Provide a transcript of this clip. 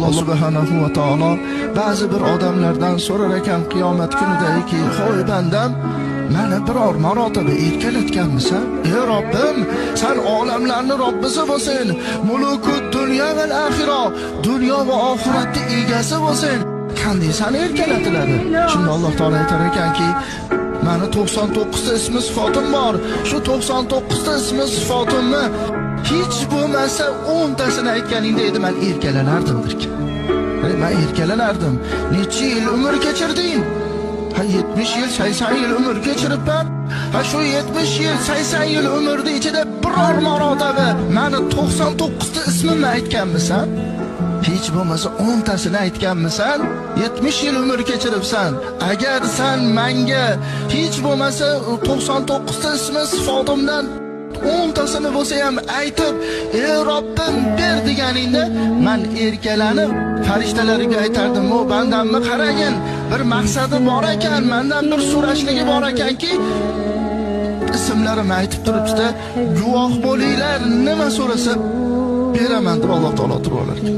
Alloh subhanahu va taolo ba'zi bir odamlardan so'rar ekan qiyomat kunidagi, "Hoy bandam, meni biror marotaba erkalatganmisan? Ey Robbim, sen olamlarning Robbisi bo'lsin. Mulukut dunyo va oxira, dunyo va oxiratning egasi bo'lsin. Qanday seni erkalatiladi?" Shunda Alloh taolo aytar ekanki, "Meni 99 ta ismi sifatim bor. Shu 99 ta ismi sifatimni hech bo'lmasa 10 tasini aytganingda edi men erkalanardimdir." Ben erkalanardim. Necha yil umr kechirding? 70 yil, 80 yil umr kechiribman. Shu 70 yil, 80 yil umrni ichida biror marotaba meni 99 ta ismimni aytganmisan? Hech bo'lmasa 10 tasini aytganmisan? 70 yil umr kechiribsan. Agar sen menga hech bo'lmasa 99 ta ismi sifatimdan 10 tasini bo'lsa ham aytib, "Ey Robbim, ber" deganingda, men erkalanib farishtalarga aytardim, "O bandamni qaragin, bir maqsadi bor ekan, mendan bir so'rashligi bor ekanki, ismlarimni aytib turibdi, guvoh bo'linglar, nima so'rasa beraman" deb Alloh taolo turib olar ekan.